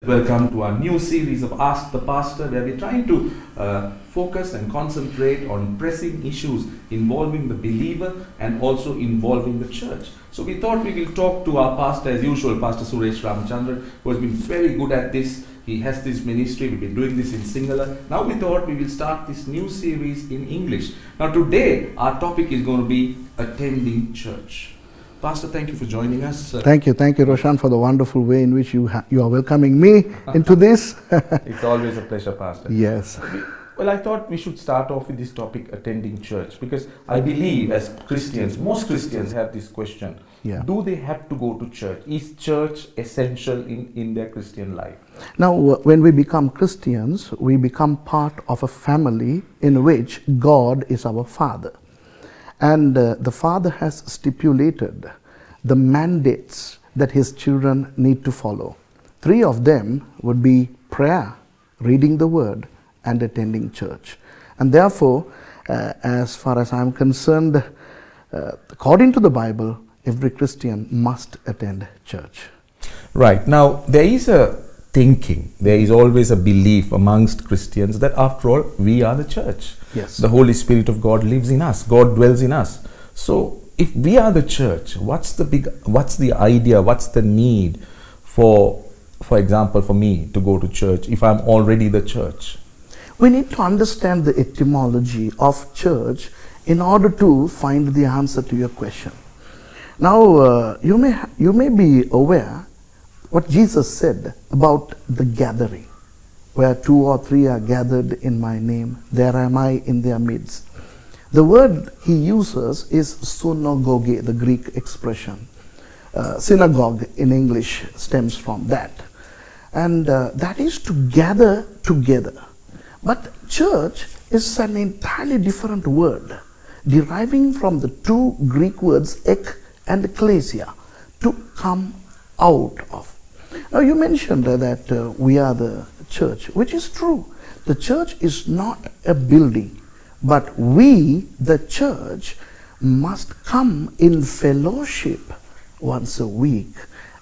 Welcome to our new series of Ask the Pastor, where we're trying to focus and concentrate on pressing issues involving the believer and also involving the church. So we thought we will talk to our pastor as usual, Pastor Suresh Ramachandran, who has been very good at this. He has this ministry, we've been doing this in Sinhala. Now we thought we will start this new series in English. Now today our topic is going to be attending church. Pastor, thank you for joining us. Thank you, Roshan, for the wonderful way in which you are welcoming me into this. It's always a pleasure, Pastor. Yes. Well, I thought we should start off with this topic, attending church, because I believe as Christians, most Christians have this question. Yeah. Do they have to go to church? Is church essential in their Christian life? Now, when we become Christians, we become part of a family in which God is our Father. And the Father has stipulated the mandates that His children need to follow. 3 of them would be prayer, reading the Word, and attending church. And therefore, as far as I'm concerned, according to the Bible, every Christian must attend church. Right. Now, there is a thinking, there is always a belief amongst Christians that after all, we are the church. Yes. The Holy Spirit of God lives in us. God dwells in us. So, if we are the church, what's the idea, what's the need for example, for me to go to church if I'm already the church? We need to understand the etymology of church in order to find the answer to your question. Now, you may be aware what Jesus said about the gathering. Where 2 or 3 are gathered in my name, there am I in their midst. The word he uses is synagoge, the Greek expression. Synagogue in English stems from that. And that is to gather together. But church is an entirely different word, deriving from the 2 Greek words ek and ecclesia, to come out of. Now you mentioned that we are the church, which is true. The church is not a building, but we, the church, must come in fellowship once a week.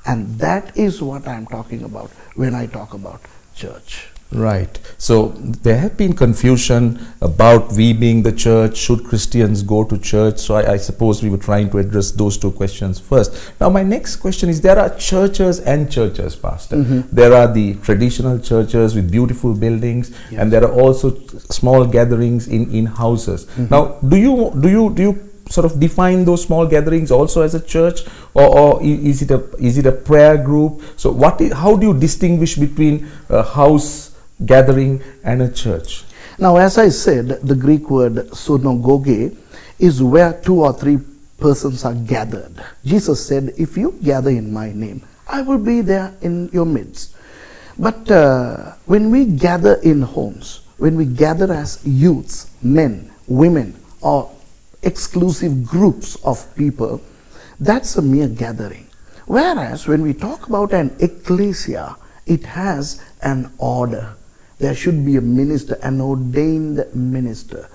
And that is what I'm talking about when I talk about church. Right. So there have been confusion about we being the church. Should Christians go to church? So I suppose we were trying to address those 2 questions first. Now my next question is, there are churches and churches, Pastor. Mm-hmm. There are the traditional churches with beautiful buildings, yes, and there are also small gatherings in houses. Mm-hmm. Now do you sort of define those small gatherings also as a church, or is it a prayer group? So how do you distinguish between a house gathering and a church? Now, as I said, the Greek word synagoge is where 2 or 3 persons are gathered. Jesus said, if you gather in my name, I will be there in your midst. But when we gather in homes, when we gather as youths, men, women, or exclusive groups of people, that's a mere gathering. Whereas when we talk about an ecclesia, it has an order. There should be a minister, an ordained minister.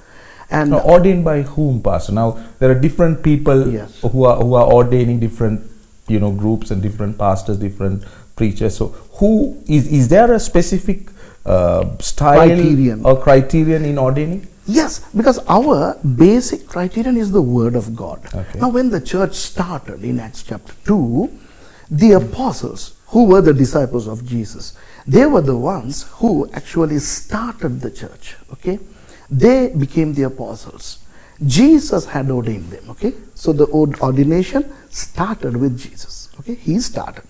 And now, ordained by whom, Pastor? Now there are different people, yes, who are ordaining different groups and different pastors, different preachers. So who is there a specific style or criterion in ordaining? Yes, because our basic criterion is the Word of God. Okay. Now when the church started in Acts chapter 2, the apostles, who were the disciples of Jesus, they were the ones who actually started the church. Okay, they became the apostles. Jesus had ordained them. Okay, so the ordination started with Jesus. Okay, he started,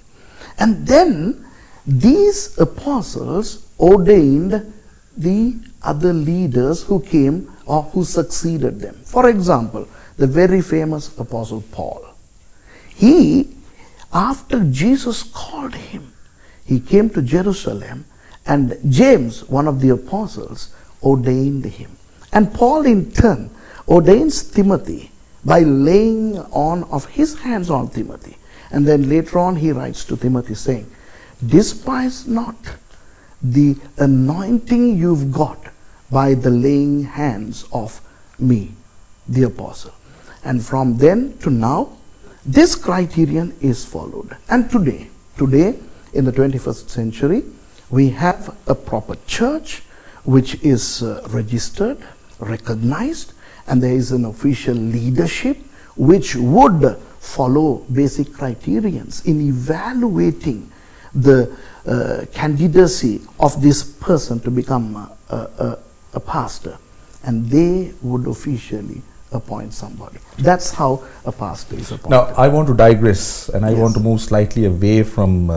and then these apostles ordained the other leaders who came or who succeeded them. For example, the very famous apostle Paul. He, after Jesus called him, he came to Jerusalem, and James, one of the apostles, ordained him. And Paul in turn ordains Timothy by laying on of his hands on Timothy. And then later on he writes to Timothy saying, despise not the anointing you've got by the laying hands of me, the apostle. And from then to now, this criterion is followed. And today, in the 21st century, We have a proper church which is registered, recognized, and there is an official leadership which would follow basic criterions in evaluating the candidacy of this person to become a pastor, and they would officially appoint somebody. That's how a pastor is appointed. Now, I want to digress, and I Yes. want to move slightly away from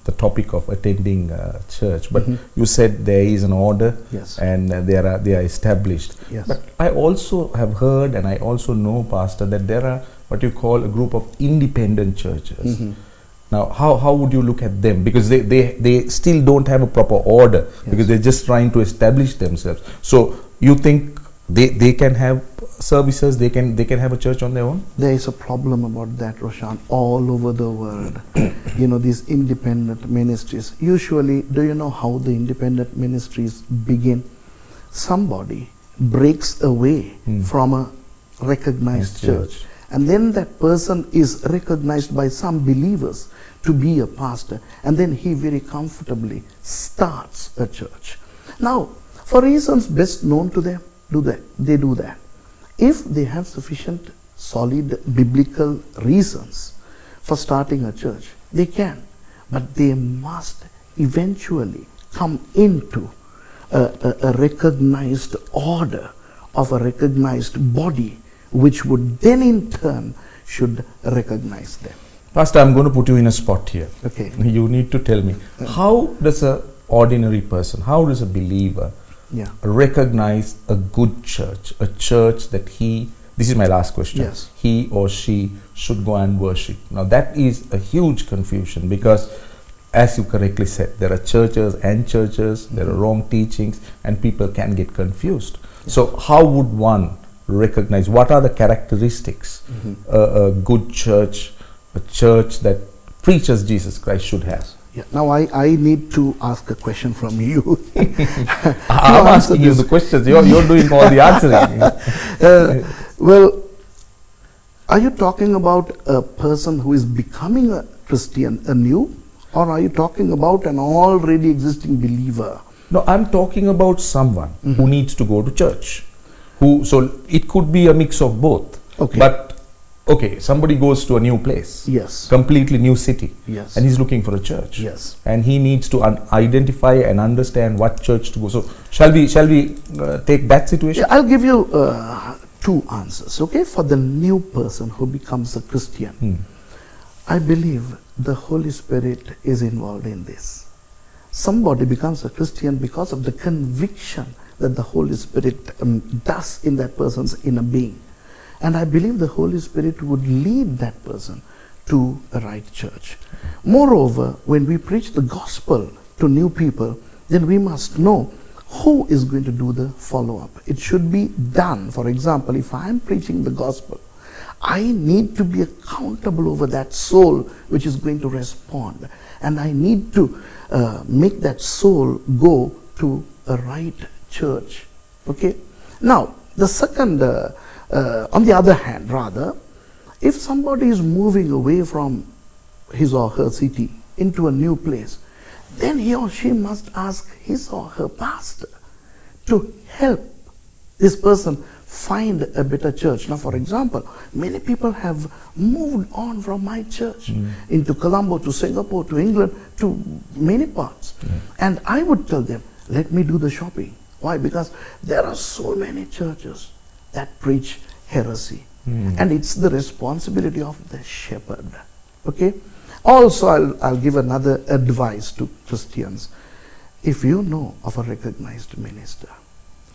the topic of attending church. But you said there is an order, Yes. and they are established. Yes. But I also have heard, and I also know, Pastor, that there are what you call a group of independent churches. Now, how would you look at them? Because they still don't have a proper order, because they're just trying to establish themselves. So you think they can have services, they can have a church on their own? There is a problem about that, Roshan, all over the world. You know, these independent ministries. Usually, do you know how the independent ministries begin? Somebody breaks away from a recognized church, and then that person is recognized by some believers to be a pastor, and then he very comfortably starts a church. Now, for reasons best known to them, they do that. If they have sufficient solid biblical reasons for starting a church, they can, but they must eventually come into a recognized order of a recognized body, which would then in turn should recognize them. Pastor, I'm going to put you in a spot here. Okay. You need to tell me, how does a ordinary person, how does a believer Yeah. recognize a good church, a church that this is my last question, Yes. he or she should go and worship? Now that is a huge confusion, because as you correctly said, there are churches and churches, there are wrong teachings, and people can get confused. So how would one recognize, what are the characteristics a good church, a church that preaches Jesus Christ should have? Yeah. Now I need to ask a question from you. I'm asking you the questions, you're doing all the answering. Well, are you talking about a person who is becoming a Christian anew, or are you talking about an already existing believer? No, I'm talking about someone who needs to go to church. So it could be a mix of both. Okay. But okay, somebody goes to a new place, Yes. completely new city, Yes. and he's looking for a church. Yes. And he needs to identify and understand what church to go. So shall we take that situation? Yeah, I'll give you two answers, okay? For the new person who becomes a Christian, I believe the Holy Spirit is involved in this. Somebody becomes a Christian because of the conviction that the Holy Spirit does in that person's inner being. And I believe the Holy Spirit would lead that person to a right church. Moreover, when we preach the gospel to new people, then we must know who is going to do the follow-up. It should be done. For example, if I am preaching the gospel, I need to be accountable over that soul which is going to respond. And I need to make that soul go to a right church. Okay? Now, the second, on the other hand, rather, if somebody is moving away from his or her city into a new place, then he or she must ask his or her pastor to help this person find a better church. Now, for example, many people have moved on from my church into Colombo, to Singapore, to England, to many parts. And I would tell them, let me do the shopping. Why? Because there are so many churches that preach heresy. And it's the responsibility of the shepherd. Okay? Also, I'll give another advice to Christians. If you know of a recognized minister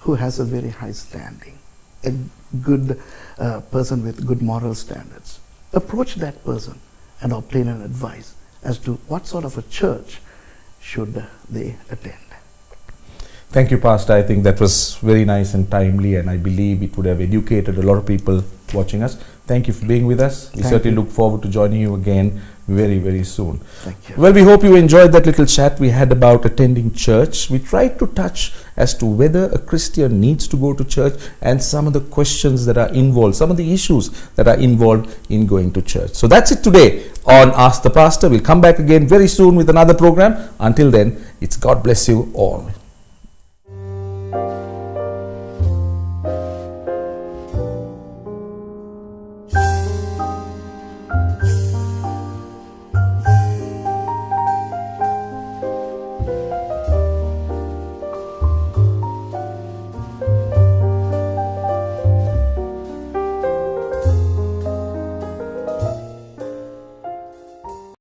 who has a very high standing, a good person with good moral standards, approach that person and obtain an advice as to what sort of a church should they attend. Thank you, Pastor. I think that was very nice and timely, and I believe it would have educated a lot of people watching us. Thank you for being with us. We Thank certainly you. look forward to joining you again very, very soon. Thank you. Well, we hope you enjoyed that little chat we had about attending church. We tried to touch as to whether a Christian needs to go to church and some of the questions that are involved, some of the issues that are involved in going to church. So that's it today on Ask the Pastor. We'll come back again very soon with another program. Until then, it's God bless you all.